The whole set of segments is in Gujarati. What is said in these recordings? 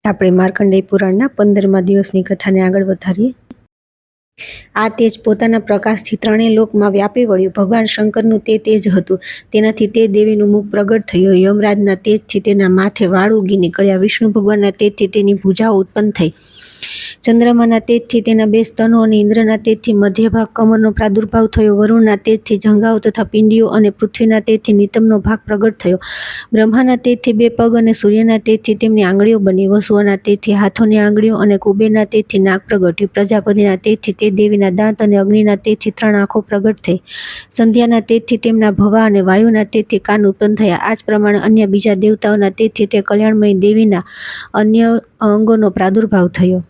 આપણે માર્કંડેય પુરાણના 15મા દિવસની કથાને આગળ વધારીએ. આ તેજ પોતાના પ્રકાશથી ત્રણેય લોકમાં વ્યાપી વળ્યું. ભગવાન શંકરનું તે તેજ હતું. તેનાથી તે દેવીનું મુખ પ્રગટ થયું. યમરાજના તેજથી તેના માથે વાળ ઉગી નીકળ્યા. વિષ્ણુ ભગવાનના તેજથી તેની ભુજાઓ ઉત્પન્ન થઈ. ચંદ્રમાના તેજથી તેના બે સ્તનો અને ઇન્દ્રના તેજથી મધ્ય ભાગ કમરનો પ્રાદુર્ભાવ થયો. વરુણના તેજથી જંઘાઓ તથા પિંડીઓ અને પૃથ્વીના તેજથી નિતંબનો ભાગ પ્રગટ થયો. બ્રહ્માના તેજથી બે પગ અને સૂર્યના તેજથી તેમની આંગળીઓ બની. વસુઓના તેજથી હાથોની આંગળીઓ અને કુબેરના તેજથી નાક પ્રગટ્યું. પ્રજાપતિના તેજથી તે દેવીના દાંત અને અગ્નિના તેજથી 3 આંખો પ્રગટ થઈ. સંધ્યાના તેજથી તેમના ભવા અને વાયુના તેજથી કાન ઉત્પન્ન થયા. આ જ પ્રમાણે અન્ય બીજા દેવતાઓના તેજથી તે કલ્યાણમયી દેવીના અન્ય અંગોનો પ્રાદુર્ભાવ થયો.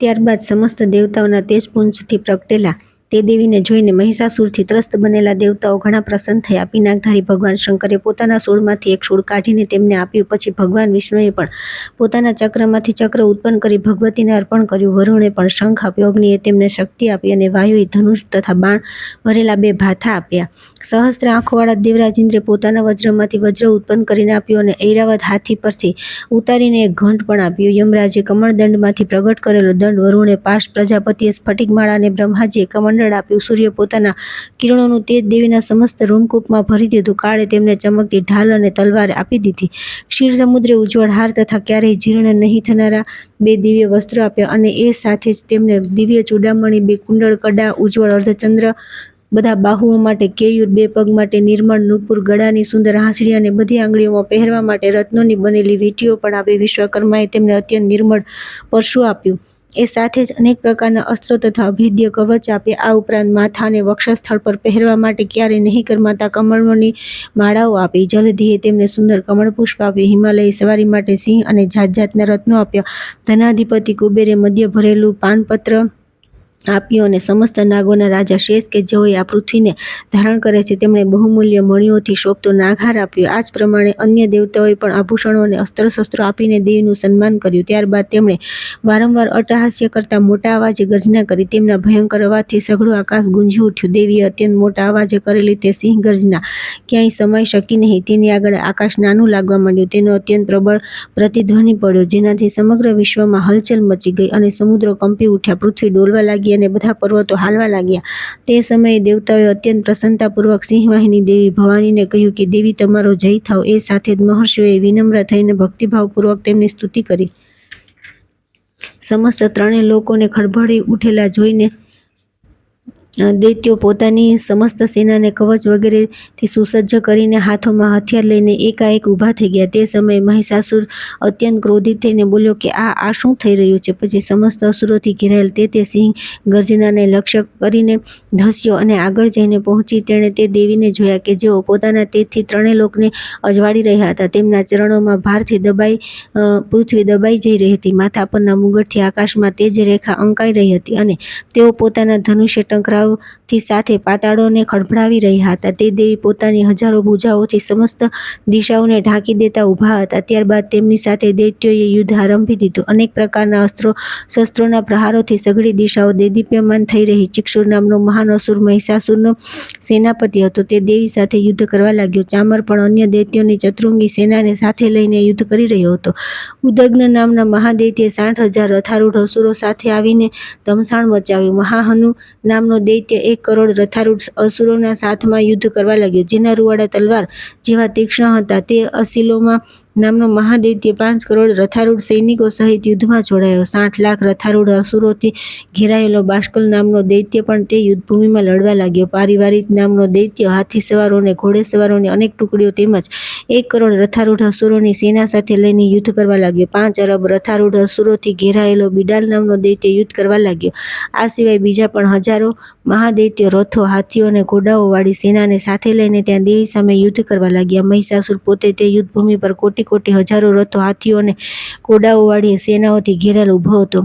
ત્યારબાદ સમસ્ત દેવતાઓના તેજપુંજથી પ્રગટેલા તે દેવીને જોઈને મહિષાસુરથી ત્રસ્ત બનેલા દેવતાઓ ઘણા પ્રસન્ન થયા. પિનાકધારી ભગવાન શંકરે પોતાના શૂળમાંથી એક શૂળ કાઢીને તેમને આપ્યું. પછી ભગવાન વિષ્ણુએ પણ પોતાના ચક્રમાંથી ચક્ર ઉત્પન્ન કરી ભગવતીને અર્પણ કર્યું. વરુણે પણ શંખ આપ્યો. અગ્નિએ તેમને શક્તિ આપી અને વાયુએ ધનુષ તથા બાણ ભરેલા 2 ભાથા આપ્યા. સહસ્ત્ર આંખોવાળા દેવરાજ ઇન્દ્રે પોતાના વજ્રમાંથી વજ્ર ઉત્પન્ન કરીને આપ્યું અને ઐરાવત હાથી પરથી ઉતારીને એક ઘંટ પણ આપ્યો. યમરાજે કમળદંડમાંથી પ્રગટ કરેલો દંડ, વરુણે પાશ, પ્રજાપતિએ સ્ફટિકમાળા અને બ્રહ્માજીએ કમંડળ આપ્યું. સૂર્ય પોતાના કિરણોનું તેજ દેવીના સમસ્ત રોમકૂપમાં ભરી દીધું. કાળે તેમને ચમકતી ઢાલ અને તલવાર આપી દીધી. ક્ષીર સમુદ્રે ઉજ્જવળ હાર તથા ક્યારેય જીર્ણ નહીં થનારા 2 દિવ્ય વસ્ત્રો આપ્યા અને એ સાથે જ તેમને દિવ્ય ચૂડામણી, 2 કુંડળ, કડા, ઉજ્જવળ અર્ધચંદ્ર, બધા બાહુઓ માટે કેયુર, 2 પગ માટે નિર્મળ નૂપુર, ગળાની સુંદર હાંસળી અને બધી આંગળીઓમાં પહેરવા માટે રત્નોની બનેલી વીંટીઓ પણ આપી. વિશ્વકર્માએ તેમને અત્યંત નિર્મળ પરશુ આપ્યું. એ સાથે જ અનેક પ્રકારના અસ્ત્રો તથા અભેદ્ય કવચ આપ્યા. આ ઉપરાંત માથા અને વક્ષસ્થળ પર પહેરવા માટે ક્યારેય નહીં કરમાતા કમળોની માળાઓ આપી. જલધિએ તેમને સુંદર કમળપુષ્પ આપ્યું. હિમાલયે સવારી માટે સિંહ અને જાત જાતના રત્નો આપ્યા. ધનાધિપતિ કુબેરે મધ્ય ભરેલું પાનપત્ર આપ્યું અને સમસ્ત નાગોના રાજા શેષ કે જેઓએ આ પૃથ્વીને ધારણ કરે છે તેમણે બહુમૂલ્ય મણીઓથી શોભતો નાગહાર આપ્યો. આ જ પ્રમાણે અન્ય દેવતાઓએ પણ આભૂષણો અને અસ્ત્રશસ્ત્રો આપીને દેવીનું સન્માન કર્યું. ત્યારબાદ તેમણે વારંવાર અટ્ટહાસ્ય કરતા મોટા અવાજે ગર્જના કરી. તેમના ભયંકર અવાજથી સઘળું આકાશ ગુંજી ઉઠ્યું. દેવીએ અત્યંત મોટા અવાજે કરેલી તે સિંહ ગર્જના ક્યાંય સમાઈ શકી નહીં. તેની આગળ આકાશ નાનું લાગવા માંડ્યું. તેનો અત્યંત પ્રબળ પ્રતિધ્વનિ પડ્યો, જેનાથી સમગ્ર વિશ્વમાં હલચલ મચી ગઈ અને સમુદ્રો કંપી ઉઠ્યા. પૃથ્વી ડોલવા લાગી અને બધા પર્વતો હાલવા લાગ્યા. તે સમયે દેવતાઓએ અત્યંત પ્રસન્નતાપૂર્વક સિંહવાહિની દેવી ભવાનીને કહ્યું કે દેવી તમારો જય થાવ. એ સાથે જ મહર્ષિઓએ વિનમ્ર થઈને ભક્તિભાવપૂર્વક તેમની સ્તુતિ કરી. સમસ્ત 3 લોકોને ખળભળી ઉઠેલા જોઈને દૈત્યો પોતાની સમસ્ત સેનાને કવચ વગેરેથી સુસજ્જ કરીને હાથોમાં હથિયાર લઈને એકાએક ઊભા થઈ ગયા. તે સમયે મહિષાસુર અત્યંત ક્રોધિત થઈને બોલ્યો કે આ શું થઈ રહ્યું છે? પછી સમસ્ત અસુરોથી ઘેરાયેલ તે સિંહ ગર્જનાને લક્ષ્ય કરીને ધસ્યો અને આગળ જઈને પહોંચી તેણે તે દેવીને જોયા કે જેઓ પોતાના તેજથી 3 લોકને અજવાળી રહ્યા હતા. તેમના ચરણોમાં ભારથી પૃથ્વી દબાઈ જઈ રહી હતી. માથા પરના મુગટથી આકાશમાં તેજ રેખા અંકાઈ રહી હતી અને તેઓ પોતાના ધનુષ્ય ટંકરાવથી સાથે પાતાળોને ખડભડાવી રહ્યા હતા. તે દેવી પોતાની હજારો ભુજાઓથી સમસ્ત દિશાઓને ઢાંકી દેતા ઊભા હતા. ત્યારબાદ તેમની સાથે દૈત્યોએ યુદ્ધ આરંભી દીધું. અનેક પ્રકારના અસ્ત્રો શસ્ત્રોના પ્રહારોથી સઘળી દિશાઓ દેદીપ્યમાન થઈ રહી. ચિક્ષુર નામનો મહાન અસુર મહિષાસુરનો સેનાપતિ હતો. તે દેવી સાથે યુદ્ધ કરવા લાગ્યો. ચામર પણ અન્ય દૈત્યોની ચતુરંગી સેનાને સાથે લઈને યુદ્ધ કરી રહ્યો હતો. ઉદગ્ન નામના મહાદૈત્યે 60,000 રથારૂઢ અસુરો સાથે આવીને ધમસાણ મચાવ્યું. મહાહનુ નામનો દૈત્ય 1 કરોડ રથારૂઢ અસુરોના સાથમાં યુદ્ધ કરવા લાગ્યો. જેના રૂવાડા તલવાર જેવા તીક્ષ્ણ હતા. તે અસિલોમા નામનો મહાદૈત્ય 5 કરોડ રથારૂઢ સૈનિકો સહિત યુદ્ધમાં જોડાયો. 60 લાખ રથારૂઢ અસુરોથી ઘેરાયેલો બાષ્કલ નામનો દૈત્ય પણ તે યુદ્ધભૂમિમાં લડવા લાગ્યો. પારિવારિક નામનો દૈત્ય હાથી સવારો અને ઘોડેસવારોની અનેક ટુકડીઓ તેમજ 1 કરોડ રથારૂઢ અસુરોની સેના સાથે લઈને યુદ્ધ કરવા લાગ્યો. 5 અરબ રથારૂઢ અસુરોથી ઘેરાયેલો બિડાલ નામનો દૈત્ય યુદ્ધ કરવા લાગ્યો. આ સિવાય બીજા પણ હજારો મહાદૈત્યો રથો, હાથીઓ અને ઘોડાઓ વાળી સેનાને સાથે લઈને ત્યાં દેવી સામે યુદ્ધ કરવા લાગ્યા. મહિષાસુર પોતે તે યુદ્ધભૂમિ પર કોટી કોટી હજારો રથો, હાથીઓ અને ઘોડાઓ વાળી સેનાઓથી ઘેરાયેલો ઊભો હતો.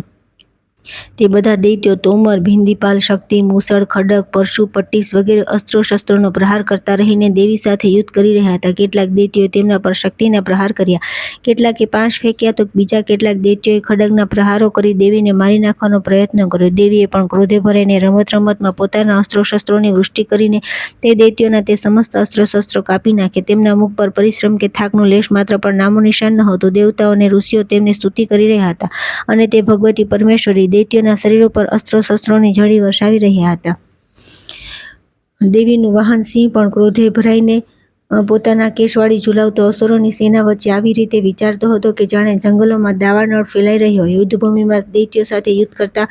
તે બધા દૈત્યો તોમર, ભિંદીપાલ, શક્તિ, મૂસળ, ખડગ, પરશુ, પટ્ટીસ વગેરે અસ્ત્રો-શસ્ત્રોનો પ્રહાર કરતા રહીને દેવી સાથે યુદ્ધ કરી રહ્યા હતા. કેટલાક દૈત્યોએ તેમના પર શક્તિના પ્રહાર કર્યા, કેટલાકે પાંચ ફેંક્યા તો બીજા કેટલાક દૈત્યોએ ખડગના પ્રહારો કરી દેવીને મારી નાખવાનો પ્રયત્ન કર્યો. દેવીએ પણ ક્રોધે ભરાઈને રમતમાં પોતાના અસ્ત્રો-શસ્ત્રોની વૃષ્ટિ કરીને તે દૈત્યોના તે સમસ્ત અસ્ત્રો-શસ્ત્રો કાપી નાખ્યા. તેમના મુખ પર પરિશ્રમ કે થાકનું લેશ માત્ર પણ નામો નિશાન નહોતું. દેવતાઓ અને ઋષિઓ તેમની સ્તુતિ કરી રહ્યા હતા અને તે ભગવતી પરમેશ્વરી દૈત્યોના શરીરો પર અસ્ત્રો-શસ્ત્રોની ઝડી વરસાવી રહ્યા હતા. દેવીનું વાહન સિંહ પણ ક્રોધે ભરાઈને પોતાના કેશવાળી ઝુલાવતો અસુરોની સેના વચ્ચે આવી રીતે વિચારતો હતો કે જાણે જંગલોમાં દાવાનળ ફેલાઈ રહ્યો હોય. યુદ્ધભૂમિમાં દૈત્યો સાથે યુદ્ધ કરતા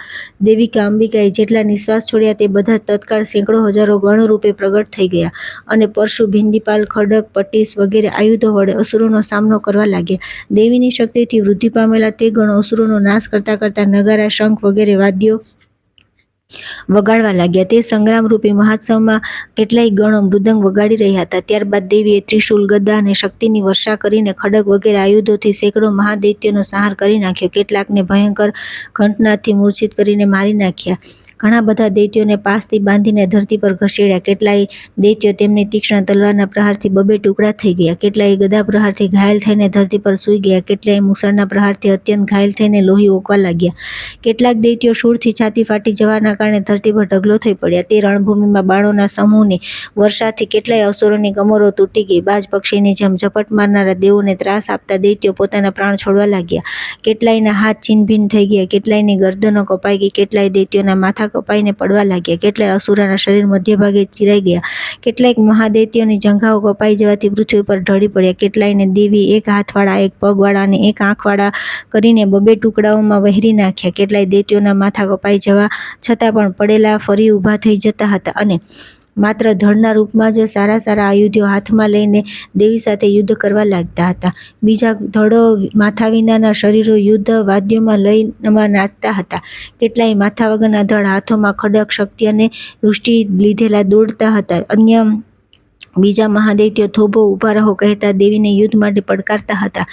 દેવિકા અંબિકાએ જેટલા નિશ્વાસ છોડ્યા તે બધા તત્કાળ સેંકડો હજારો ગણ રૂપે પ્રગટ થઈ ગયા અને પરશુ, ભિંદીપાલ, ખડગ, પટ્ટીસ વગેરે આયુધો વડે અસુરોનો સામનો કરવા લાગ્યા. દેવીની શક્તિથી વૃદ્ધિ પામેલા તે ગણો અસુરોનો નાશ કરતા કરતા નગારા, શંખ વગેરે વાદ્યો વગાડવા લાગ્યા. તે સંગ્રામરૂપી મહોત્સવમાં કેટલાય ગણો મૃદંગ વગાડી રહ્યા હતા. ત્યારબાદ દેવીએ ત્રિશૂલ, ગદા અને શક્તિની વર્ષા કરીને ખડગ વગેરે આયુધોથી સેંકડો મહાદૈત્યોનો સંહાર કરી નાખ્યો. કેટલાકને ભયંકર ઘંટનાદથી મૂર્છિત કરીને મારી નાખ્યા. ઘણા બધા દૈત્યોને પાસથી બાંધીને ધરતી પર ઘસેડ્યા. કેટલાય દૈત્યો તેમની તીક્ષ્ણ તલવારના પ્રહારથી બબે ટુકડા થઈ ગયા. કેટલાય ગદા પ્રહારથી ઘાયલ થઈને ધરતી પર સૂઈ ગયા. કેટલાય મૂસળના પ્રહારથી અત્યંત ઘાયલ થઈને લોહી ઓકવા લાગ્યા. કેટલાક દૈત્યો શૂળથી છાતી ફાટી જવાના કારણે ધરતી પર ઢગલો થઈ પડ્યા. તે રણભૂમિમાં બાણોના સમૂહની વર્ષાથી કેટલાય અસુરોની કમરો તૂટી ગઈ. બાજ પક્ષીની જેમ ઝપટ મારનારા દેવોને ત્રાસ આપતા દૈત્યો પોતાના પ્રાણ છોડવા લાગ્યા. કેટલાયના હાથ છિન્નભિન્ન થઈ ગયા. કેટલાયની ગરદનો કપાઈ ગઈ. કેટલાય દૈત્યોના માથા કપાઈને પડવા લાગ્યા. કેટલાય અસુરોના શરીર મધ્યભાગે ચીરાઈ ગયા. કેટલાક મહાદૈત્યોની જંઘાઓ કપાઈ જવાથી પૃથ્વી પર ઢળી પડ્યા. કેટલાયને દેવી એક હાથવાળા, એક પગવાળા અને એક આંખવાળા કરીને બબે ટુકડાઓમાં વહેરી નાખ્યા. કેટલાય દૈત્યોના માથા કપાઈ જવા છતાં પણ પડેલા ફરી ઊભા થઈ જતા હતા અને માત્ર ધડના રૂપમાં જ સારા સારા આયુધો હાથમાં લઈને દેવી સાથે યુદ્ધ કરવા લાગતા હતા. બીજા ધડો માથા વિનાના શરીરો યુદ્ધ વાદ્યોમાં લયમાં નાચતા હતા. કેટલાય માથા વગરના ધડ હાથોમાં ખડગ, શક્તિ અને વૃષ્ટિ લીધેલા દોડતા હતા. અન્ય બીજા મહાદૈત્યો થોભો ઊભા રહો કહેતા દેવીને યુદ્ધ માટે પડકારતા હતા.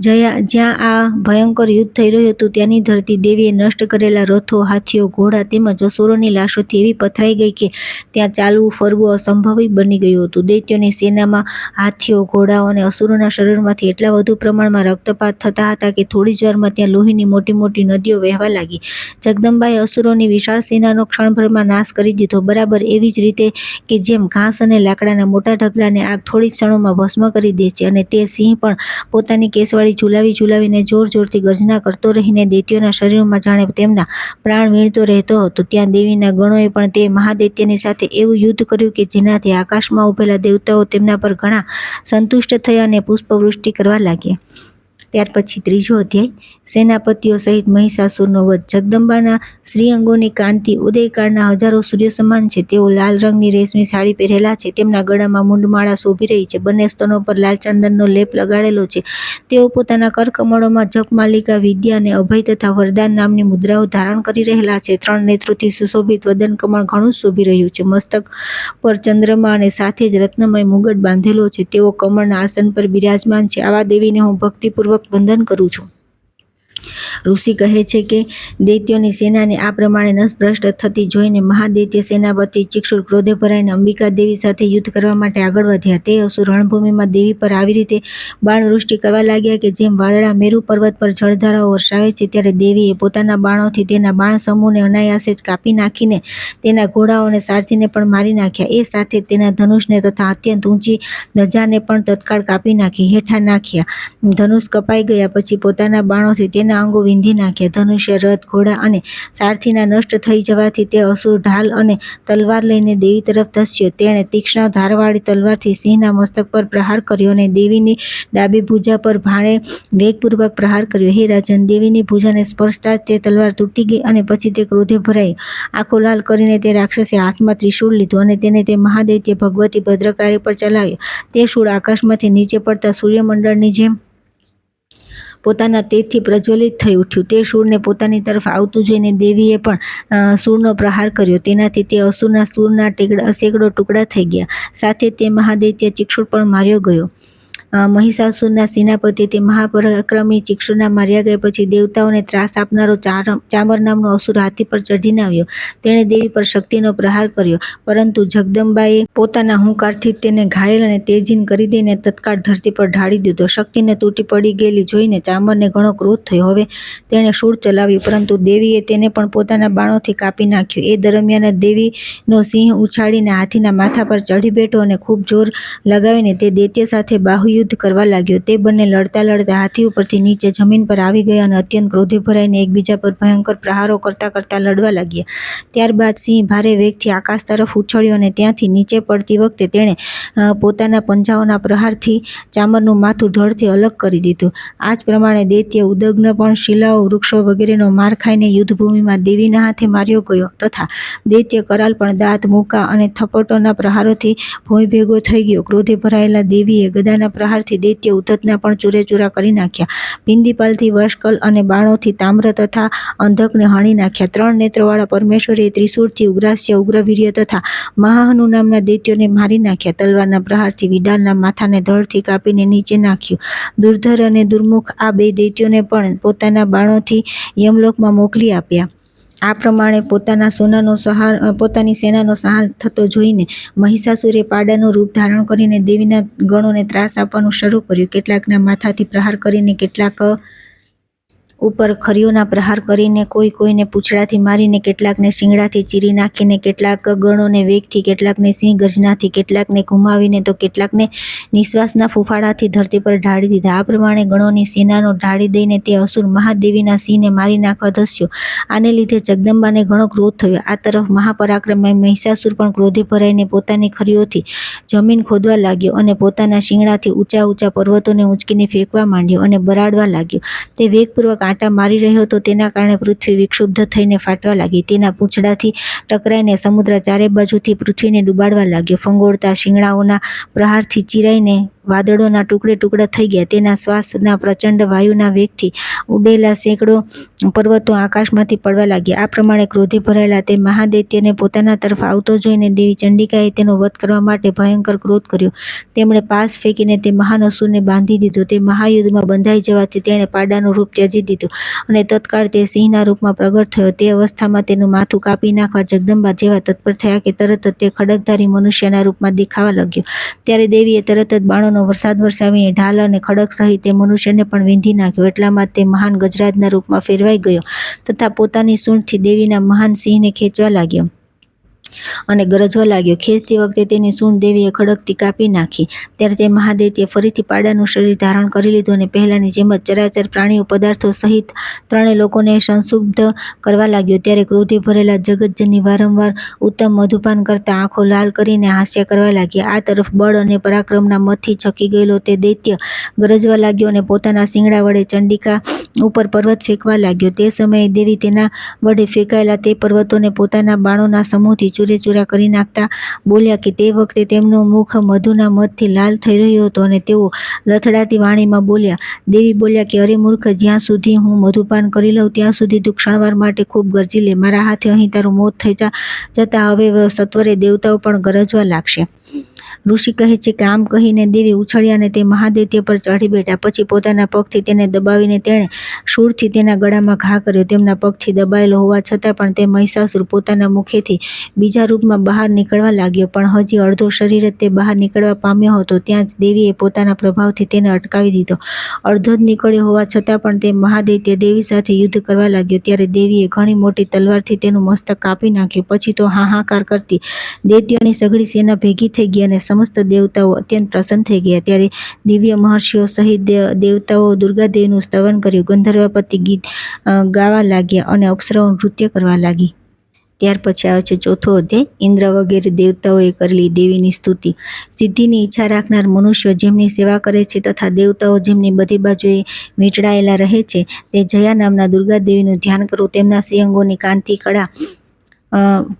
જ્યાં આ ભયંકર યુદ્ધ થઈ રહ્યું હતું ત્યાંની ધરતી દેવીએ નષ્ટ કરેલા રથો, હાથીઓ, ઘોડા તેમજ અસુરોની લાશોથી એવી પથરાઈ ગઈ કે ત્યાં ચાલવું ફરવું અસંભવી બની ગયું હતું. દૈત્યોની સેનામાં હાથીઓ, ઘોડાઓ અને અસુરોના શરીરમાંથી એટલા વધુ પ્રમાણમાં રક્તપાત થતા હતા કે થોડી જ વારમાં ત્યાં લોહીની મોટી મોટી નદીઓ વહેવા લાગી. જગદંબાએ અસુરોની વિશાળ સેનાનો ક્ષણભરમાં નાશ કરી દીધો. બરાબર એવી જ રીતે કે જેમ ઘાસ અને લાકડાના મોટા ઢગલાને આગ થોડી ક્ષણોમાં ભસ્મ કરી દે છે અને તે સિંહ પણ પોતાની કેસવાળી ઝુલાવીને જોર જોરથી ગર્જના કરતો રહીને દૈત્યોના શરીરમાં જાણે તેમના પ્રાણ વીણતો રહેતો હતો, ત્યાં દેવીના ગણોએ પણ તે મહાદૈત્યની સાથે એવું યુદ્ધ કર્યું કે જેનાથી આકાશમાં ઉભેલા દેવતાઓ તેમના પર ઘણા સંતુષ્ટ થયા અને પુષ્પવૃષ્ટિ કરવા લાગ્યા. ત્યાર પછી ત્રીજો અધ્યાય, સેનાપતિઓ સહિત મહિષાસુરનો વધ. જગદંબાના શ્રીઅંગોની કાંતિ ઉદયકાળના હજારો સૂર્ય સમાન છે. તેઓ લાલ રંગની રેશમી સાડી પહેરેલા છે. તેમના ગળામાં મુંડમાળા શોભી રહી છે. બંને સ્તનો પર લાલ ચંદનનો લેપ લગાડેલો છે. તેઓ પોતાના કરકમળોમાં જપમાલિકા, વિદ્યા અને અભય તથા વરદાન નામની મુદ્રાઓ ધારણ કરી રહેલા છે. 3 નેત્રોથી સુશોભિત વદન કમળ ઘણું શોભી રહ્યું છે. મસ્તક પર ચંદ્રમા અને સાથે જ રત્નમય મુગટ બાંધેલો છે. તેઓ કમળના આસન પર બિરાજમાન છે. આવા દેવીને હું ભક્તિપૂર્વક વંદન કરું છું. ઋષિ કહે છે કે દૈત્યોની સેનાને આ પ્રમાણે નસભ્રષ્ટ થતી જોઈને મહાદૈત્ય સેનાપતિ ચિક્ષુર ક્રોધે ભરાઈને અંબિકા દેવી સાથે યુદ્ધ કરવા માટે આગળ વધ્યા. તે અસુર રણભૂમિમાં દેવી પર આવી રીતે બાણવૃષ્ટિ કરવા લાગ્યા કે જેમ વાદળા મેરુ પર્વત પર જળધારાઓ વરસાવે છે. ત્યારે દેવીએ પોતાના બાણોથી તેના બાણ સમૂહને અનાયાસે જ કાપી નાખીને તેના ઘોડાઓ અને સારથીને પણ મારી નાખ્યા. એ સાથે તેના ધનુષને તથા અત્યંત ઊંચી ધજાને પણ તત્કાળ કાપી નાખી હેઠા નાખ્યા. ધનુષ કપાઈ ગયા પછી પોતાના બાણોથી તેના અંગો વીંધી નાખ્યા. ધનુષ્ય, રથ, ઘોડા અને સારથીના નષ્ટ થઈ જવાથી તે અસુર ઢાલ અને તલવાર લઈને દેવી તરફ ધસ્યો. તેણે તીક્ષ્ણ ધારવાળી તલવારથી સિંહના મસ્તક પર પ્રહાર કર્યો અને દેવીની ડાબી ભુજા પર ભાણે વેગપૂર્વક પ્રહાર કર્યો. હે રાજન, દેવીની ભુજાને સ્પર્શતા જ તે તલવાર તૂટી ગઈ અને પછી તે ક્રોધે ભરાઈ આંખો લાલ કરીને તે રાક્ષસે હાથમાં ત્રિશૂળ લીધું અને તેને તે મહાદૈત્ય ભગવતી ભદ્રકાળી પર ચલાવ્યો. તે શૂળ આકાશમાંથી નીચે પડતા સૂર્યમંડળની જેમ પોતાના તેજથી પ્રજ્વલિત થઈ ઉઠ્યું. તે શૂળને પોતાની તરફ આવતું જોઈને દેવીએ પણ શૂળનો પ્રહાર કર્યો. તેનાથી તે અસુરના શૂળના સેંકડો ટુકડા થઈ ગયા. સાથે તે મહાદૈત્ય ચિક્ષુર પણ માર્યો ગયો. મહિષાસુરના સેનાપતિ તે મહાપરાક્રમી ચિક્ષુના માર્યા ગયા પછી દેવતાઓને ત્રાસ આપનારો ચામર નામનો અસુર હાથી પર ચઢીને આવ્યો. તેણે દેવી પર શક્તિનો પ્રહાર કર્યો, પરંતુ જગદંબાએ પોતાના હુંકારથી તેને ઘાયલ અને તેજહીન કરી દઈને તત્કાળ ધરતી પર ઢાળી દીધો. શક્તિને તૂટી પડી ગયેલી જોઈને ચામરને ઘણો ક્રોધ થયો. હવે તેણે શૂળ ચલાવ્યું, પરંતુ દેવીએ તેને પણ પોતાના બાણોથી કાપી નાખ્યો. એ દરમિયાન દેવીનો સિંહ ઉછાળીને હાથીના માથા પર ચઢી બેઠો અને ખૂબ જોર લગાવીને તે દૈત્ય સાથે બાહુયુદ્ધ કરવા લાગ્યો. તે બંને લડતા લડતા હાથી ઉપરથી નીચે જમીન પર આવી ગયા અને અત્યંત ક્રોધે ભરાઈને એકબીજા પર ભયંકર પ્રહારો કરતા કરતા લડવા લાગ્યા. ત્યારબાદ સિંહ ભારે વેગથી આકાશ તરફ ઉછળ્યો અને ત્યાંથી નીચે પડતી વખતે તેણે પોતાના પંજાઓના પ્રહારથી ચામરનું માથું ધડથી અલગ કરી દીધું. આ જ પ્રમાણે દૈત્ય ઉદગ્ન પણ શિલાઓ, વૃક્ષો વગેરેનો માર ખાઈને યુદ્ધભૂમિમાં દેવીના હાથે માર્યો ગયો તથા દૈત્ય કરાલ પણ દાંત, મુકા અને થપટોના પ્રહારોથી ભોંય ભેગો થઈ ગયો. ક્રોધે ભરાયેલા દેવીએ ગદાના પ્રહારથી દૈત્ય ઉદ્ધતના પણ ચૂરેચૂરા કરી નાખ્યા. પિંદીપાલથી વશકલ અને બાણોથી તામ્ર તથા અંધકને હણી નાખ્યા. 3 નેત્રોવાળા પરમેશ્વરીએ ત્રિશૂળથી ઉગ્રાસ્ય, ઉગ્રવીર્ય તથા મહાહનુ નામના દૈત્યોને મારી નાખ્યા. તલવારના પ્રહારથી વિડાલના માથાને ધડથી કાપીને નીચે નાખ્યું. દુર્ધર અને દુર્મુખ આ 2 દૈત્યોને પણ પોતાના બાણોથી યમલોકમાં મોકલી આપ્યા. આ પ્રમાણે પોતાની સેનાનો સંહાર થતો જોઈને મહિષાસુરે પાડાનું રૂપ ધારણ કરીને દેવીના ગણોને ત્રાસ આપવાનું શરૂ કર્યું. કેટલાકના માથાથી પ્રહાર કરીને, કેટલાક ઉપર ખરીઓના પ્રહાર કરીને, કોઈને પૂંછડાથી મારીને, કેટલાકને શિંગડાથી ચીરી નાખીને, કેટલાક ગણોને વેગથી, કેટલાકને સિંહ ગર્જનાથી, કેટલાકને ઘુમાવીને તો કેટલાકને નિશ્વાસના ફૂફાડાથી ધરતી પર ઢાળી દીધા. આ પ્રમાણે ગણોની સેનાનો ઢાળી દઈને તે અસુર મહાદેવીના સિંહને મારી નાખવા ધસ્યો. આને લીધે જગદંબાને ઘણો ક્રોધ થયો. આ તરફ મહાપરાક્રમી મહિષાસુર પણ ક્રોધે ભરાઈને પોતાની ખરીઓથી જમીન ખોદવા લાગ્યો અને પોતાના શિંગડાથી ઊંચા ઊંચા પર્વતોને ઊંચકીને ફેંકવા માંડ્યો અને બરાડવા લાગ્યો. તે વેગપૂર્વક આંટા મારી રહ્યો હતો. તેના કારણે પૃથ્વી વિક્ષુબ્ધ થઈને ફાટવા લાગી. તેના પૂંછડાથી ટકરાઈને સમુદ્ર ચારે બાજુથી પૃથ્વીને ડૂબાડવા લાગ્યો. ફંગોળતા શિંગડાઓના પ્રહારથી ચીરાઈને વાદળોના ટુકડે ટુકડા થઈ ગયા. તેના શ્વાસના પ્રચંડ વાયુના વેગથી ઉડેલા સેંકડો પર્વતો આકાશમાંથી પડવા લાગ્યા. આ પ્રમાણે ક્રોધે ભરાયેલા તે મહાદૈત્યને પોતાના તરફ આવતો જોઈને દેવી ચંડિકાએ તેનો વધ કરવા માટે ભયંકર ક્રોધ કર્યો. તેમણે પાસ ફેંકીને તે મહાન અસુરને બાંધી દીધો. તે મહાયુદ્ધમાં બંધાઈ જવાથી તેણે પાડાનું રૂપ ત્યજી દીધું અને તત્કાળ તે સિંહના રૂપમાં પ્રગટ થયો. તે અવસ્થામાં તેનું માથું કાપી નાખવા જગદંબા જેવા તત્પર થયા કે તરત જ તે ખડગધારી મનુષ્યના રૂપમાં દેખાવા લાગ્યો. ત્યારે દેવીએ તરત જ બાણોનો વરસાદ વરસાવીને ઢાલ અને ખડગ સહિત તે મનુષ્યને પણ વીંધી નાખ્યો. એટલામાં તે મહાન ગજરાજના રૂપમાં ફેરવાઈ ગયો તથા પોતાની સૂંઢથી દેવીના મહાન સિંહને ખેંચવા લાગ્યો અને ગરજવા લાગ્યો. ખેંચતી વખતે તેની સૂંઢ દેવીએ ખડગથી કાપી નાખી. ત્યારે તે મહાદૈત્યે ફરીથી પાડાનું શરીર ધારણ કરી લીધું અને પહેલાની જેમ જ ચરાચર પ્રાણીઓ, પદાર્થો સહિત 3 લોકોને સંક્ષુબ્ધ કરવા લાગ્યો. ત્યારે ક્રોધે ભરેલા જગતજનની વારંવાર ઉત્તમ મધુપાન કરતા આંખો લાલ કરીને હાસ્યા કરવા લાગ્યા. આ તરફ બળ અને પરાક્રમના મદથી છકી ગયેલો તે દૈત્ય ગરજવા લાગ્યો અને પોતાના શિંગડા વડે ચંડિકા ઉપર પર્વત ફેંકવા લાગ્યો. તે સમયે દેવી તેના વડે ફેંકાયેલા તે પર્વતોને પોતાના બાણોના સમૂહથી ચૂરેચૂરા કરી નાખતા બોલ્યા કે તે વખતે તેમનો મુખ મધુના મદથી લાલ થઈ રહ્યો હતો અને તેઓ લથડાતી વાણીમાં બોલ્યા. દેવી બોલ્યા કે અરે મૂર્ખ, જ્યાં સુધી હું મધુપાન કરી લઉં ત્યાં સુધી તું ક્ષણવાર માટે ખૂબ ગરજી લે. મારા હાથે અહીં તારું મોત થઈ જતા હવે સત્વરે દેવતાઓ પણ ગરજવા લાગશે. ઋષિ કહે છે કે આમ કહીને દેવી ઉછળ્યા અને તે મહાદૈત્ય પર ચઢી બેઠા. પછી પોતાના પગથી તેને દબાવીને તેણે શૂળથી તેના ગળામાં ઘા કર્યો. તેમના પગથી દબાયેલો હોવા છતાં પણ તે મહિષાસુર પોતાના મુખેથી બીજા રૂપમાં બહાર નીકળવા લાગ્યો. પણ હજી અડધો શરીર જ તે બહાર નીકળવા પામ્યો હતો ત્યાં જ દેવીએ પોતાના પ્રભાવથી તેને અટકાવી દીધો. અડધો જ નીકળ્યો હોવા છતાં પણ તે મહાદૈત્ય દેવી સાથે યુદ્ધ કરવા લાગ્યો. ત્યારે દેવીએ ઘણી મોટી તલવારથી તેનું મસ્તક કાપી નાખ્યું. પછી તો હાહાકાર કરતી દૈત્યોની સઘળી સેના ભેગી થઈ ગઈ અને સમસ્ત દેવતાઓ અત્યંત પ્રસન્ન થઈ ગયા. ત્યારે દિવ્ય મહર્ષિઓ સહિત દેવતાઓ દુર્ગાદેવીનું સ્તવન કર્યું. ગંધર્વપતિ ગીત ગાવા લાગ્યા અને અપ્સરાઓ નૃત્ય કરવા લાગી. ત્યાર પછી આવે છે 4થો અધ્યાય. ઇન્દ્ર વગેરે દેવતાઓએ કરેલી દેવીની સ્તુતિ. સિદ્ધિની ઈચ્છા રાખનાર મનુષ્યો જેમની સેવા કરે છે તથા દેવતાઓ જેમની બધી બાજુએ વીંટળાયેલા રહે છે તે જયા નામના દુર્ગાદેવીનું ધ્યાન કરો. તેમના શ્રીઅંગોની કાંતિ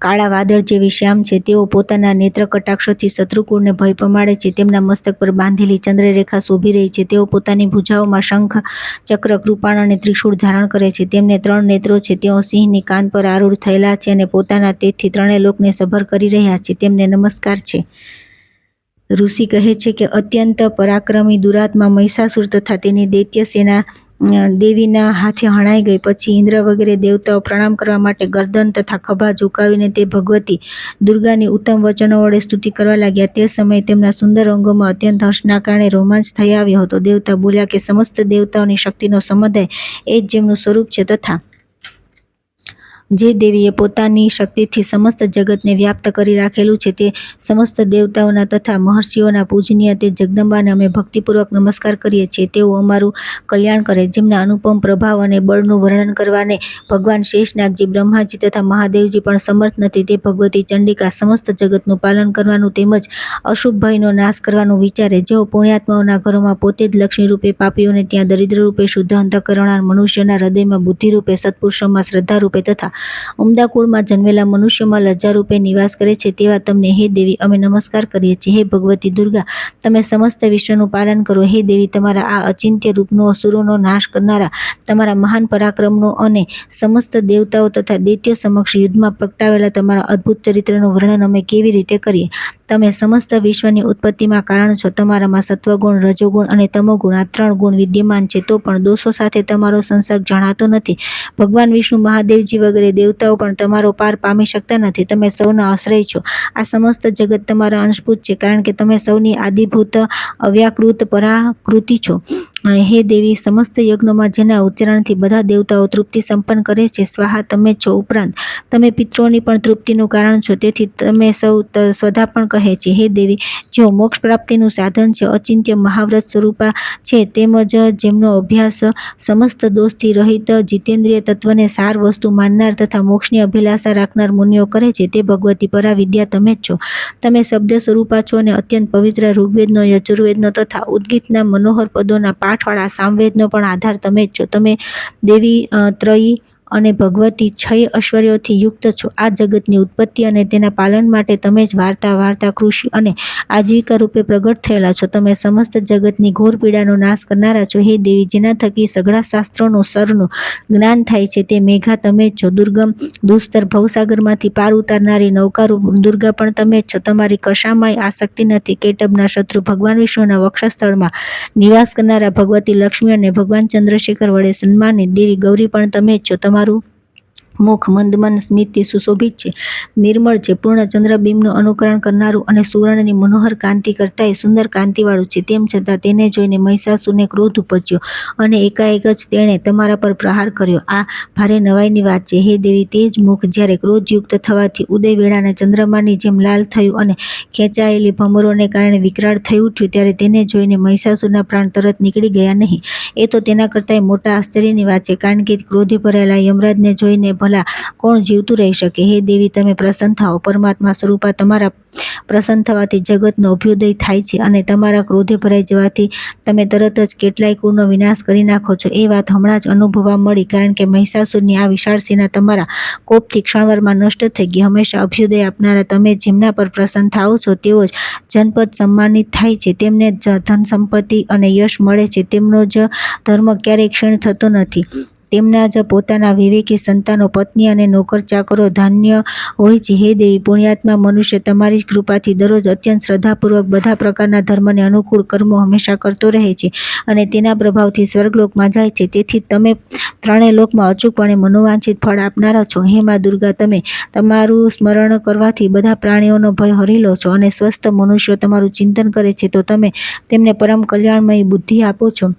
કાળા વાદળ જેવી શ્યામ છે. તેઓ પોતાના નેત્ર કટાક્ષોથી શત્રુકુળને ભય પમાડે છે. તેમના મસ્તક પર બાંધેલી ચંદ્રરેખા શોભી રહી છે. તેઓ પોતાની ભુજાઓમાં શંખ, ચક્ર, કૃપાણ અને ત્રિશૂળ ધારણ કરે છે. તેમને 3 નેત્રો છે. તેઓ સિંહની કાન પર આરૂઢ થયેલા છે અને પોતાના તેજથી 3 લોકને સભર કરી રહ્યા છે. તેમને નમસ્કાર છે. ઋષિ કહે છે કે અત્યંત પરાક્રમી દુરાત્મા મહિષાસુર તથા તેની દૈત્ય સેના દેવીના હાથે હણાઈ ગઈ. પછી ઇન્દ્ર વગેરે દેવતાઓ પ્રણામ કરવા માટે ગરદન તથા ખભા ઝુકાવીને તે ભગવતી દુર્ગાની ઉત્તમ વચનો વડે સ્તુતિ કરવા લાગ્યા. તે સમયે તેમના સુંદર અંગોમાં અત્યંત હર્ષના કારણે રોમાંચ થઈ આવ્યો હતો. દેવતા બોલ્યા કે સમસ્ત દેવતાઓની શક્તિનો સમુદાય એ જ જેમનું સ્વરૂપ છે તથા જે દેવીએ પોતાની શક્તિથી સમસ્ત જગતને વ્યાપ્ત કરી રાખેલું છે તે સમસ્ત દેવતાઓના તથા મહર્ષિઓના પૂજનીય તે જગદંબાને અમે ભક્તિપૂર્વક નમસ્કાર કરીએ છીએ. તેઓ અમારું કલ્યાણ કરે. જેમના અનુપમ પ્રભાવ અને બળનું વર્ણન કરવાને ભગવાન શેષનાગજી, બ્રહ્માજી તથા મહાદેવજી પણ સમર્થ નથી. તે ભગવતી ચંડિકા સમસ્ત જગતનું પાલન કરવાનું તેમજ અશુભ ભયનો નાશ કરવાનું વિચારે. જેઓ પુણ્યાત્માઓના ઘરોમાં પોતે જ લક્ષ્મી રૂપે, પાપીઓને ત્યાં દરિદ્ર રૂપે, શુદ્ધ અંતઃકરણવાળા મનુષ્યોના હૃદયમાં બુદ્ધિ રૂપે, સત્પુરુષોમાં શ્રદ્ધા રૂપે તથા ઉમદા કુળમાં જન્મેલા મનુષ્યોમાં લજ્જા રૂપે નિવાસ કરે છે તેવા તમને હે દેવી અમે નમસ્કાર કરીએ છીએ. હે ભગવતી દુર્ગા, તમે સમસ્ત વિશ્વનું પાલન કરો. હે દેવી, તમારા આ અચિંત્ય રૂપનો, અસુરોનો નાશ કરનારા તમારા મહાન પરાક્રમનો અને સમસ્ત દેવતાઓ તથા દૈત્યો સમક્ષ યુદ્ધમાં પ્રગટાવેલા તમારા અદ્ભુત ચરિત્રનું વર્ણન અમે કેવી રીતે કરીએ? તમે સમસ્ત વિશ્વની ઉત્પત્તિમાં કારણ છો. તમારામાં સત્વગુણ, રજોગુણ અને તમોગુણ આ 3 ગુણ વિદ્યમાન છે. તો પણ દોષો સાથે તમારો સંસર્ગ જણાતો નથી. ભગવાન વિષ્ણુ, મહાદેવજી વગેરે દેવતાઓ પણ તમારો પાર પામી શકતા નથી. તમે સૌના આશ્રય છો. આ સમસ્ત જગત તમારા અંશભૂત છે, કારણ કે તમે સૌની આદિભૂત અવ્યાકૃત પરાકૃતિ છો. હે દેવી, સમસ્ત યજ્ઞોમાં જેના ઉચ્ચારણથી બધા દેવતાઓ તૃપ્તિ સંપન્ન કરે છે, સ્વાહા તમે છો. ઉપરાંત તમે પિતૃઓની પણ તૃપ્તિનું કારણ છો. તેથી તમે સૌ સ્વધા પણ કહે છે. હે દેવી, જેઓ મોક્ષ પ્રાપ્તિનું સાધન છે, અચિંત્ય મહાવ્રત સ્વરૂપા છે, તેમજ જેમનો અભ્યાસ સમસ્ત દોષથી રહિત જીતેન્દ્રિય તત્વને સાર વસ્તુ માનનાર તથા મોક્ષની અભિલાષા રાખનાર મુનિઓ કરે છે, તે ભગવતી પરાવિદ્યા તમે જ છો. તમે શબ્દ સ્વરૂપા છો અને અત્યંત પવિત્ર ઋગ્વેદનો, યજુર્વેદનો તથા ઉદ્ગીતના મનોહર પદોના પાઠવાળા સામવેદનો પણ આધાર તમે જ છો. તમે દેવી ત્રયી અને ભગવતી 6 ઐશ્વર્યોથી યુક્ત છો. આ જગતની ઉત્પત્તિ અને તેના પાલન માટે તમે જ વાર્તા, કૃષિ અને આજીવિકા રૂપે પ્રગટ થયેલા છો. તમે સમસ્ત જગતની ઘોર પીડાનો નાશ કરનારા છો. હે દેવી, જેના થકી સઘળા શાસ્ત્રોનું સરનું જ્ઞાન થાય છે તે મેઘા તમે જ છો. દુર્ગમ દુસ્તર ભવસાગરમાંથી પાર ઉતારનારી નૌકારૂપ દુર્ગા પણ તમે જ છો. તમારી કશામાંય આસક્તિ નથી. કેટબના શત્રુ ભગવાન વિષ્ણુના વક્ષસ્થળમાં નિવાસ કરનારા ભગવતી લક્ષ્મી અને ભગવાન ચંદ્રશેખર વડે સન્માનિત દેવી ગૌરી પણ તમે જ છો. તમારું મુખ મંદમન સ્મિતથી સુશોભિત છે, નિર્મળ છે, પૂર્ણ ચંદ્રબિંબનું અનુકરણ કરનારું અને સુવર્ણની મનોહર કાંતિ કરતાંય સુંદર કાંતિવાળું છે. તેમ છતાં તેને જોઈને મહિષાસુરને ક્રોધ ઉપજ્યો અને એકાએક જ તેણે તમારા પર પ્રહાર કર્યો. આ ભારે નવાઈની વાત છે. હે દેવી, તે જ મુખ જ્યારે ક્રોધયુક્ત થવાથી ઉદય વેળાના ચંદ્રમાની જેમ લાલ થયું અને ખેંચાયેલી ભમરોને કારણે વિકરાળ થઈ ઉઠ્યું, ત્યારે તેને જોઈને મહિષાસુરના પ્રાણ તરત નીકળી ગયા નહીં. એ તો તેના કરતાંય મોટા આશ્ચર્યની વાત છે, કારણ કે ક્રોધે ભરાયેલા યમરાજને જોઈને ભલા કોણ જીવતું રહી શકે? હે દેવી, તમે પ્રસન્ન થાઓ. પરમાત્મા સ્વરૂપા તમારા પ્રસન્ન થવાથી જગતનો અભ્યુદય થાય છે અને તમારા ક્રોધે ભરાઈ જવાથી તમે તરત જ કેટલાય કુળનો વિનાશ કરી નાખો છો. એ વાત હમણાં જ અનુભવવા મળી, કારણ કે મહિષાસુરની આ વિશાળ સેના તમારા કોપથી ક્ષણવારમાં નષ્ટ થઈ ગઈ. હંમેશા અભ્યુદય આપનારા તમે જેમના પર પ્રસન્ન થાઓ છો, તેઓ જ જનપદ સન્માનિત થાય છે, તેમને જ ધન સંપત્તિ અને યશ મળે છે, તેમનો જ ધર્મ ક્યારેય ક્ષીણ થતો નથી, તેમના જ પોતાના વિવેકી સંતાનો, પત્ની અને નોકર ચાકરો ધાન્ય હોય છે. હે દેવી, પુણ્યાત્મા મનુષ્ય તમારી કૃપાથી દરરોજ અત્યંત શ્રદ્ધાપૂર્વક બધા પ્રકારના ધર્મને અનુકૂળ કર્મો હંમેશા કરતો રહે છે અને તેના પ્રભાવથી સ્વર્ગલોકમાં જાય છે. તેથી તમે 3 લોકમાં અચૂકપણે મનોવાંછિત ફળ આપનારા છો. હે મા દુર્ગા, તમે તમારું સ્મરણ કરવાથી બધા પ્રાણીઓનો ભય હરી લો છો અને સ્વસ્થ મનુષ્યો તમારું ચિંતન કરે છે તો તમે તેમને પરમ કલ્યાણમયી બુદ્ધિ આપો છો.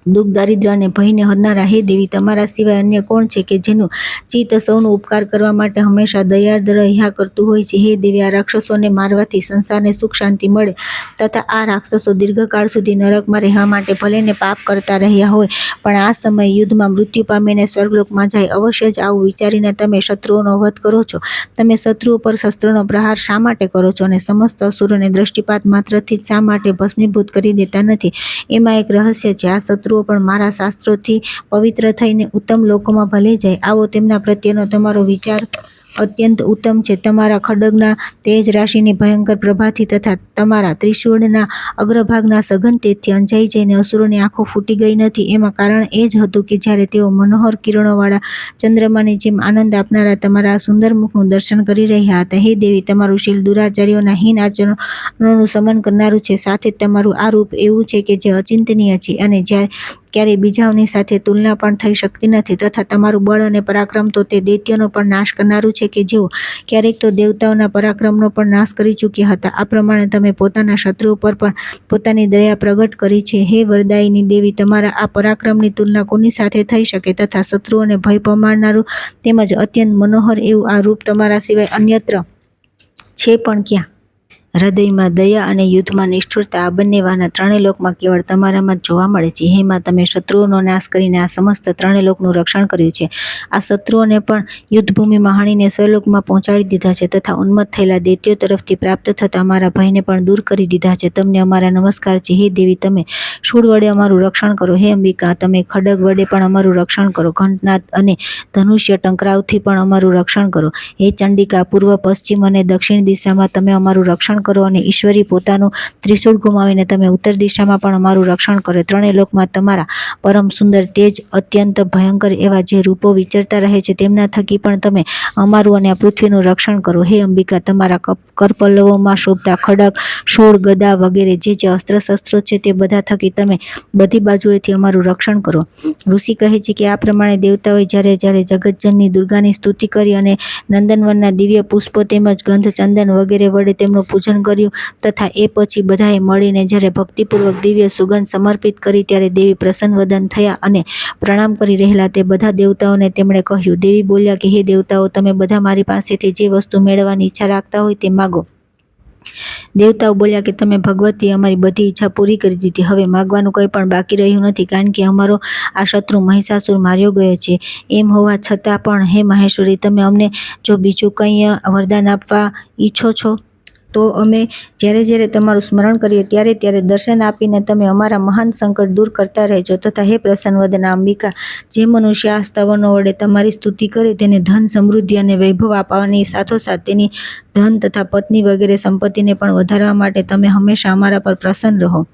દુઃખ, દારિદ્ર્ય અને ભયને હરનારા હે દેવી, તમારા સિવાય અન્ય કોણ છે કે જેનું ચિત્ત સૌનો ઉપકાર કરવા માટે હંમેશા દયાર્દ રહ્યા કરતું હોય છે? હે દેવી, આ રાક્ષસોને મારવાથી સંસારને સુખ શાંતિ મળે તથા આ રાક્ષસો દીર્ઘકાળ સુધી નરકમાં રહેવા માટે ભલેને પાપ કરતા રહ્યા હોય, પણ આ સમયે યુદ્ધમાં મૃત્યુ પામીને સ્વર્ગલોકમાં જાય. અવશ્ય જ આવું વિચારીને તમે શત્રુઓનો વધ કરો છો. તમે શત્રુઓ પર શસ્ત્રોનો પ્રહાર શા માટે કરો છો અને સમસ્ત અસુરોને દ્રષ્ટિપાત માત્રથી જ શા માટે ભસ્મીભૂત કરી દેતા નથી? એમાં એક રહસ્ય છે. આ શત્રુઓ પણ મારા શાસ્ત્રોથી પવિત્ર થઈને ઉત્તમ લોકોમાં ભલે જાય. આવો તેમના પ્રત્યેનો તમારો વિચાર અત્યંત ઉત્તમ છે. તમારા ખડગના તેજ રાશિની ભયંકર પ્રભાથી તથા તમારા ત્રિશૂળના અગ્રભાગના સઘન તેજથી અંજાઈ જઈને અસુરોની આંખો ફૂટી ગઈ નથી. એમાં કારણ એ જ હતું કે જ્યારે તેઓ મનોહર કિરણોવાળા ચંદ્રમાની જેમ આનંદ આપનારા તમારા આ સુંદર મુખનું દર્શન કરી રહ્યા હતા. હે દેવી, તમારું શીલ દુરાચાર્યોના હીન આચરણોનું શમન કરનારું છે. સાથે જ તમારું આ રૂપ એવું છે કે જે અચિંતનીય છે અને ક્યારેય બીજાઓની સાથે તુલના પણ થઈ શકતી નથી. તથા તમારું બળ અને પરાક્રમ તો તે દૈત્યોનો પણ નાશ કરનારું છે કે જેઓ ક્યારેક તો દેવતાઓના પરાક્રમનો પણ નાશ કરી ચૂક્યા હતા. આ પ્રમાણે તમે પોતાના શત્રુઓ પર પણ પોતાની દયા પ્રગટ કરી છે. હે વરદાયિની દેવી, તમારા આ પરાક્રમની તુલના કોની સાથે થઈ શકે? તથા શત્રુઓને ભય પમાડનારું તેમજ અત્યંત મનોહર એવું આ રૂપ તમારા સિવાય અન્યત્ર છે પણ ક્યાં? હૃદયમાં દયા અને યુદ્ધમાં નિષ્ઠુરતા આ બંને વાના ત્રણેય લોકમાં કેવળ તમારામાં જ જોવા મળે છે. હેમાં તમે શત્રુઓનો નાશ કરીને આ સમસ્ત ત્રણેય લોકનું રક્ષણ કર્યું છે. આ શત્રુઓને પણ યુદ્ધભૂમિમાં હણીને સ્વર્ગલોકમાં પહોંચાડી દીધા છે તથા ઉન્મત્ત થયેલા દૈત્યો તરફથી પ્રાપ્ત થતા અમારા ભયને પણ દૂર કરી દીધા છે. તમને અમારા નમસ્કાર છે. હે દેવી, તમે શૂળ વડે અમારું રક્ષણ કરો. હે અંબિકા, તમે ખડગ વડે પણ અમારું રક્ષણ કરો. ઘંટનાદ અને ધનુષ્ય ટંકરાવથી પણ અમારું રક્ષણ કરો. હે ચંડિકા, પૂર્વ, પશ્ચિમ અને દક્ષિણ દિશામાં તમે અમારું રક્ષણ કરો અને ઈશ્વરી પોતાનું ત્રિશૂળ ગુમાવીને તમે ઉત્તર દિશામાં પણ અમારું રક્ષણ કરો. ત્રણેય લોકમાં તમારા પરમ સુંદર તેજ અત્યંત ભયંકર એવા જે રૂપો વિચરતા રહે છે તેમના થકી પણ તમે અમારું અને આ પૃથ્વીનું રક્ષણ કરો. હે અંબિકા, તમારા કરપલ્લવોમાં શોભતા ખડગ, શૂળ, ગદા વગેરે જે અસ્ત્ર શસ્ત્રો છે તે બધા થકી તમે બધી બાજુએથી અમારું રક્ષણ કરો. ઋષિ કહે છે કે આ પ્રમાણે દેવતાઓએ જ્યારે જ્યારે જગતજનની દુર્ગાની સ્તુતિ કરી અને નંદનવનના દિવ્ય પુષ્પો તેમજ ગંધ, ચંદન વગેરે વડે તેમનું પૂજન કર્યું તથા એ પછી બધાએ મળીને જ્યારે ભક્તિપૂર્વક દિવ્ય સુગંધ સમર્પિત કરી ત્યારે દેવી પ્રસન્ન વદન થયા અને પ્રણામ કરી રહેલા તે બધા દેવતાઓને તેમણે કહ્યું. દેવી બોલ્યા કે હે દેવતાઓ, તમે બધા મારી પાસેથી જે વસ્તુ મેળવવાની ઈચ્છા રાખતા હોય તે માગો. દેવતાઓ બોલ્યા કે તમે ભગવતીએ અમારી બધી ઈચ્છા પૂરી કરી દીધી. હવે માગવાનું કંઈ પણ બાકી રહ્યું નથી, કારણ કે અમારો આ શત્રુ મહિષાસુર માર્યો ગયો છે. એમ હોવા છતાં પણ હે મહેશ્વરી, તમે અમને જો બીજું કંઈ વરદાન આપવા ઈચ્છો છો તો અમે જ્યારે જ્યારે તમારું સ્મરણ કરીએ ત્યારે ત્યારે દર્શન આપીને તમે અમારા મહાન સંકટ દૂર કરતા રહેજો. તથા હે પ્રસન્નવદના અંબિકા, જે મનુષ્ય આ સ્તવનો વડે તમારી સ્તુતિ કરે તેને ધન, સમૃદ્ધિ અને વૈભવ આપવાની સાથોસાથ તેની ધન તથા પત્ની વગેરે સંપત્તિને પણ વધારવા માટે તમે હંમેશા અમારા પર પ્રસન્ન રહો.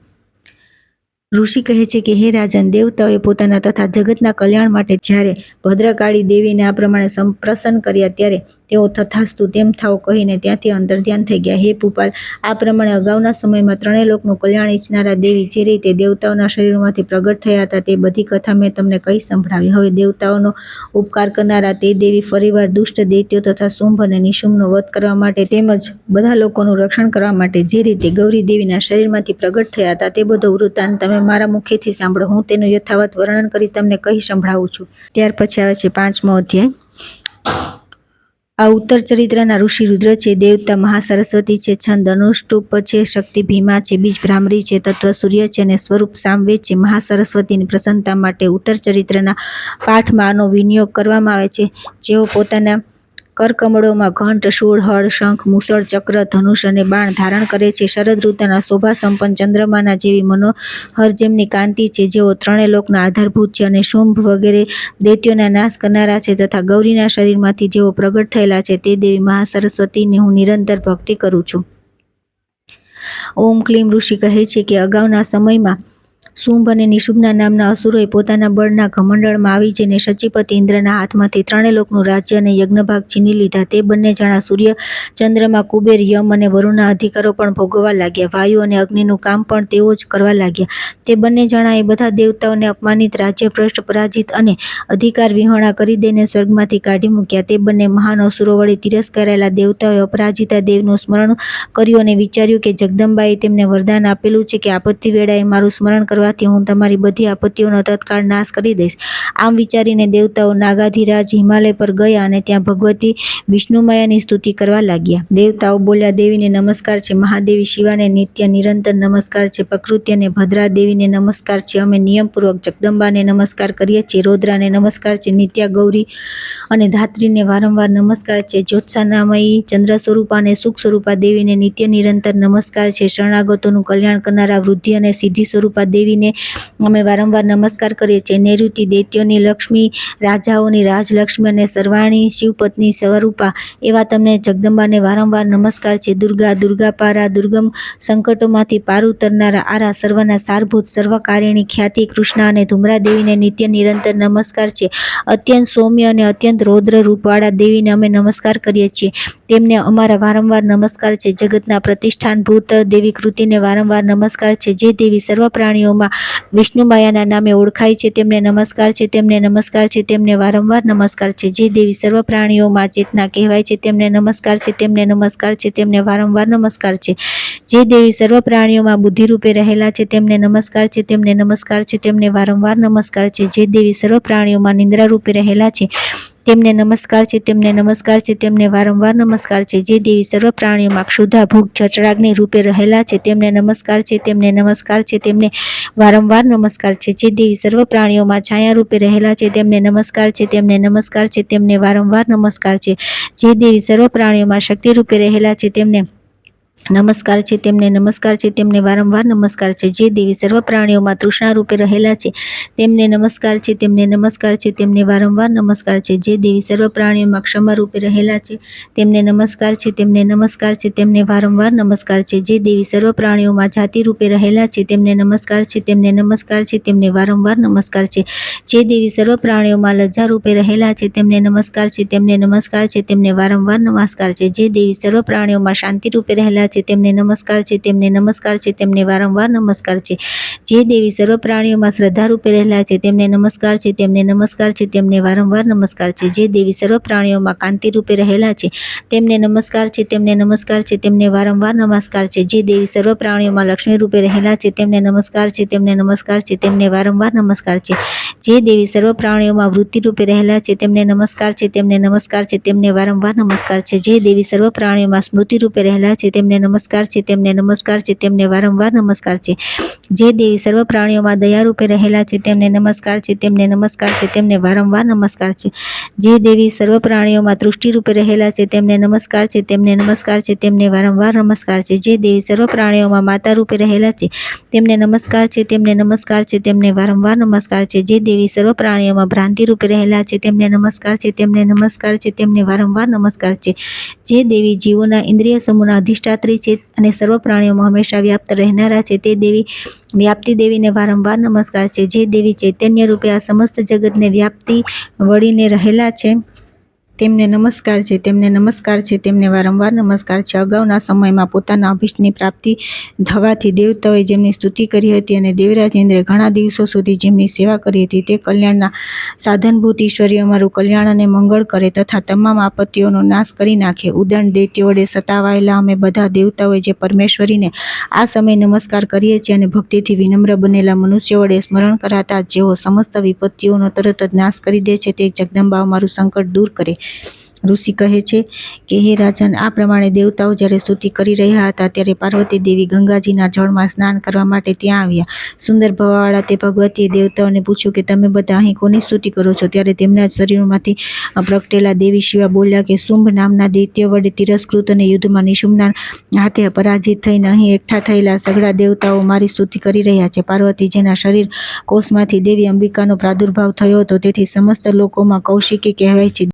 ઋષિ કહે છે કે હે રાજન, દેવતાઓએ પોતાના તથા જગતના કલ્યાણ માટે જ્યારે ભદ્રકાળી દેવીને આ પ્રમાણે પ્રસન્ન કર્યા ત્યારે તેઓ તથાસ્તુ તેમ થાવ કહીને ત્યાંથી અંતર્ધ્યાન થઈ ગયા. હે ભૂપાલ, આ પ્રમાણે અગાઉના સમયમાં ત્રણેય લોકનું કલ્યાણ ઈચ્છનારા દેવી જે રીતે દેવતાઓના શરીરમાંથી પ્રગટ થયા હતા તે બધી કથા મેં તમને કહી સંભળાવી. હવે દેવતાઓનો ઉપકાર કરનારા તે દેવી ફરીવાર દુષ્ટ દૈત્યો તથા શુંભ અને નિશુંભનો વધ કરવા માટે તેમજ બધા લોકોનું રક્ષણ કરવા માટે જે રીતે ગૌરી દેવીના શરીરમાંથી પ્રગટ થયા હતા તે બધો વૃત્તાંત તમે મારા મુખેથી સાંભળો. હું તેનું યથાવત વર્ણન કરી તમને કહી સંભળાવું છું. ત્યાર પછી આવે છે 5મો અધ્યાય. આ ઉત્તર ચરિત્રના ઋષિ રુદ્ર છે, દેવતા મહાસરસ્વતી છે, છંદ અનુષ્ટુપ છે, શક્તિ ભીમા છે, બીજ ભ્રામરી છે, તત્વ સૂર્ય છે અને સ્વરૂપ સામવેદ છે. મહાસરસ્વતીની પ્રસન્નતા માટે ઉત્તર ચરિત્રના પાઠમાં આનો વિનિયોગ કરવામાં આવે છે. જેઓ પોતાના કરકમળોમાં ઘંટ, શૂળ, હળ, શંખ, મુસળ, ચક્ર, ધનુષ અને બાણ ધારણ કરે છે. શરદ ઋતુના શોભા સંપન્ન ચંદ્રમાના જેવી મનોહર જેમની કાંતિ છે, જેઓ ત્રણેય લોકના આધારભૂત છે અને શુંભ વગેરે દૈત્યોના નાશ કરનારા છે તથા ગૌરીના શરીરમાંથી જેઓ પ્રગટ થયેલા છે તે દેવી મહાસરસ્વતીની હું નિરંતર ભક્તિ કરું છું. ઓમ ક્લીમ ઋષિ કહે છે કે અગાઉના સમયમાં શુંભ અને નિશુંભના નામના અસુરોએ પોતાના બળના ઘમંડળમાં આવી જઈને શચીપતિ ઇન્દ્રના હાથમાંથી ત્રણેય લોકનું રાજ્ય અને યજ્ઞભાગ છીની લીધા. તે બંને જણા સૂર્ય, ચંદ્રમા, કુબેર, યમ અને વરુણના અધિકારો પણ ભોગવવા લાગ્યા. વાયુ અને અગ્નિનું કામ પણ તેઓ જ કરવા લાગ્યા. તે બંને જણાએ બધા દેવતાઓને અપમાનિત, રાજ્યભ્રષ્ટ, પરાજિત અને અધિકાર વિહોણા કરી દઈને સ્વર્ગમાંથી કાઢી મૂક્યા. તે બંને મહાન અસુરો વડે તિરસ્કારાયેલા દેવતાઓએ અપરાજિતા દેવનું સ્મરણ કર્યું અને વિચાર્યું કે જગદંબાએ તેમને વરદાન આપેલું છે કે આપત્તિ વેળાએ મારું સ્મરણ કરવા હું તમારી બધી આપત્તિઓનો તત્કાળ નાશ કરી દઈશ. આમ વિચારીને દેવતાઓ નાગાધિરાજ હિમાલય પર ગયા અને ત્યાં ભગવતી વિષ્ણુમાયાની સ્તુતિ કરવા લાગ્યા. દેવતાઓ બોલ્યા, દેવીને નમસ્કાર છે, મહાદેવી શિવાને નિત્ય નિરંતર નમસ્કાર છે, પ્રકૃતિ અને ભદ્રા દેવીને નમસ્કાર છે, અમે નિયમપૂર્વક જગદંબાને નમસ્કાર કરીએ છીએ, રૌદ્રાને નમસ્કાર છે, નિત્યા ગૌરી અને ધાત્રીને વારંવાર નમસ્કાર છે, જ્યોત્સાનામયી ચંદ્ર સ્વરૂપા અને સુખ સ્વરૂપા દેવીને નિત્ય નિરંતર નમસ્કાર છે, શરણાગતોનું કલ્યાણ કરનારા વૃદ્ધિ અને સિદ્ધિ સ્વરૂપા દેવી દેવીને અમે વારંવાર નમસ્કાર કરીએ છીએ. નૈઋતિ દૈત્યોની લક્ષ્મી, રાજાઓની રાજલક્ષ્મી અને સર્વાણી શિવપત્ની સ્વરૂપા એવા તમને જગદંબાને વારંવાર નમસ્કાર છે. દુર્ગા, દુર્ગાપારા, દુર્ગમ સંકટોમાંથી પાર ઉતરનારા આરા, સર્વના સારભૂત, સર્વકારિણી ખ્યાતિ કૃષ્ણ અને ધુમ્રા દેવીને નિત્ય નિરંતર નમસ્કાર છે. અત્યંત સૌમ્ય અને અત્યંત રૌદ્ર રૂપવાળા દેવીને અમે નમસ્કાર કરીએ છીએ. તેમને અમારા વારંવાર નમસ્કાર છે. જગતના પ્રતિષ્ઠાનભૂત દેવી કૃતિને વારંવાર નમસ્કાર છે. જે દેવી સર્વ પ્રાણીઓમાં વિષ્ણુમાયાના નામે ઓળખાય છે તેમને નમસ્કાર છે. તેમને નમસ્કાર છે. તેમને વારંવાર નમસ્કાર છે. જે દેવી સર્વ પ્રાણીઓમાં ચેતના કહેવાય છે તેમને નમસ્કાર છે. તેમને નમસ્કાર છે. તેમને વારંવાર નમસ્કાર છે. જે દેવી સર્વ પ્રાણીઓમાં બુદ્ધિ રૂપે રહેલા છે તેમને નમસ્કાર છે. તેમને નમસ્કાર છે. તેમને વારંવાર નમસ્કાર છે. જે દેવી સર્વ પ્રાણીઓમાં નિંદ્રા રૂપે રહેલા છે તેમને નમસ્કાર છે. તેમને નમસ્કાર છે. તેમને વારંવાર નમસ્કાર છે. જે દેવી સર્વ પ્રાણીઓમાં ક્ષુધા, ભૂખ, જઠરાગ્નિ રૂપે રહેલા છે તેમને નમસ્કાર છે. તેમને નમસ્કાર છે. તેમને વારંવાર નમસ્કાર છે. જે દેવી સર્વ પ્રાણીઓમાં છાયા રૂપે રહેલા છે તેમને નમસ્કાર છે. તેમને નમસ્કાર છે. તેમને વારંવાર નમસ્કાર છે. જે દેવી સર્વ પ્રાણીઓમાં શક્તિ રૂપે રહેલા છે તેમને નમસ્કાર છે. તેમને નમસ્કાર છે. તેમને વારંવાર નમસ્કાર છે. જે દેવી સર્વ પ્રાણીઓમાં તૃષ્ણા રૂપે રહેલા છે તેમને નમસ્કાર છે. તેમને નમસ્કાર છે. તેમને વારંવાર નમસ્કાર છે. જે દેવી સર્વ પ્રાણીઓમાં ક્ષમા રૂપે રહેલા છે તેમને નમસ્કાર છે. તેમને નમસ્કાર છે. તેમને વારંવાર નમસ્કાર છે. જે દેવી સર્વ પ્રાણીઓમાં જાતિ રૂપે રહેલા છે તેમને નમસ્કાર છે. તેમને નમસ્કાર છે. તેમને વારંવાર નમસ્કાર છે. જે દેવી સર્વ પ્રાણીઓમાં લજ્જા રૂપે રહેલા છે તેમને નમસ્કાર છે. તેમને નમસ્કાર છે. તેમને વારંવાર નમસ્કાર છે. જે દેવી સર્વ પ્રાણીઓમાં શાંતિ રૂપે રહેલા છે તેમને નમસ્કાર છે. તેમને નમસ્કાર છે. તેમને વારંવાર નમસ્કાર છે. જે દેવી સર્વ પ્રાણીઓમાં શ્રદ્ધા રૂપે રહેલા છે તેમને નમસ્કાર છે. તેમને નમસ્કાર છે. તેમને વારંવાર નમસ્કાર છે. જે દેવી સર્વ પ્રાણીઓમાં કાંતિ રૂપે રહેલા છે તેમને નમસ્કાર છે. તેમને નમસ્કાર છે. તેમને વારંવાર નમસ્કાર છે. જે દેવી સર્વ પ્રાણીઓમાં લક્ષ્મી રૂપે રહેલા છે તેમને નમસ્કાર છે. તેમને નમસ્કાર છે. તેમને વારંવાર નમસ્કાર છે. જે દેવી સર્વ પ્રાણીઓમાં વૃત્તિ રૂપે રહેલા છે તેમને નમસ્કાર છે. તેમને નમસ્કાર છે. તેમને વારંવાર નમસ્કાર છે. જે દેવી સર્વ પ્રાણીઓમાં સ્મૃતિ રૂપે રહેલા છે તેમને નમસ્કાર છે. તેમને નમસ્કાર છે. તેમને વારંવાર નમસ્કાર છે. જે દેવી સર્વ પ્રાણીઓમાં દયા રૂપે રહેલા છે તેમને નમસ્કાર છે. તેમને નમસ્કાર છે. તેમને વારંવાર નમસ્કાર છે. જે દેવી સર્વ પ્રાણીઓમાં તૃષ્ટિ રૂપે રહેલા છે તેમને નમસ્કાર છે. તેમને નમસ્કાર છે. તેમને વારંવાર નમસ્કાર છે. જે દેવી સર્વ પ્રાણીઓમાં માતા રૂપે રહેલા છે તેમને નમસ્કાર છે. તેમને નમસ્કાર છે. તેમને વારંવાર નમસ્કાર છે. જે દેવી સર્વ પ્રાણીઓમાં ભ્રાંતિ રૂપે રહેલા છે તેમને નમસ્કાર છે. તેમને નમસ્કાર છે. તેમને વારંવાર નમસ્કાર છે. જે દેવી જીવોના ઇન્દ્રિય સમૂહના અધિષ્ઠાત્રી છે અને સર્વ પ્રાણીઓમાં હંમેશા વ્યાપ્ત રહેનારા છે તે દેવી વ્યાપ્તિ દેવીને વારંવાર નમસ્કાર છે. જે દેવી ચૈતન્ય રૂપે આ સમસ્ત જગતને વ્યાપ્તિ વળીને રહેલા છે તેમને નમસ્કાર છે. તેમને નમસ્કાર છે. તેમને વારંવાર નમસ્કાર છે. અગાઉના સમયમાં પોતાના અભિષ્ટની પ્રાપ્તિ થવાથી દેવતાઓએ જેમની સ્તુતિ કરી હતી અને દેવરાજ ઇન્દ્રે ઘણા દિવસો સુધી જેમની સેવા કરી હતી તે કલ્યાણના સાધનભૂત ઈશ્વરી અમારું કલ્યાણ અને મંગળ કરે તથા તમામ આપત્તિઓનો નાશ કરી નાખે. ઉદંડ દૈત્યો વડે સતાવાયેલા અમે બધા દેવતાઓએ જે પરમેશ્વરીને આ સમય નમસ્કાર કરીએ છીએ અને ભક્તિથી વિનમ્ર બનેલા મનુષ્યો વડે સ્મરણ કરાતા જેઓ સમસ્ત વિપત્તિઓનો તરત જ નાશ કરી દે છે તે જગદંબા અમારું સંકટ દૂર કરે. ઋષિ કહે છે કે હે રાજન, આ પ્રમાણે દેવતાઓ જ્યારે સ્તુતિ કરી રહ્યા હતા ત્યારે પાર્વતી દેવી ગંગાજીના જળમાં સ્નાન કરવા માટે ત્યાં આવ્યા. સુંદર ભવાવાળા તે ભગવતીએ દેવતાઓને પૂછ્યું કે તમે બધા અહીં કોની સ્તુતિ કરો છો? ત્યારે તેમના શરીરમાંથી પ્રગટેલા દેવી શિવા બોલ્યા કે શુંભ નામના દૈત્ય વડે તિરસ્કૃત અને યુદ્ધમાં નિશુમ્બના હાથે પરાજિત થઈને અહીં એકઠા થયેલા સઘળા દેવતાઓ મારી સ્તુતિ કરી રહ્યા છે. પાર્વતી, જેના શરીર કોષમાંથી દેવી અંબિકાનો પ્રાદુર્ભાવ થયો હતો તેથી સમસ્ત લોકોમાં કૌશિકી કહેવાય છે.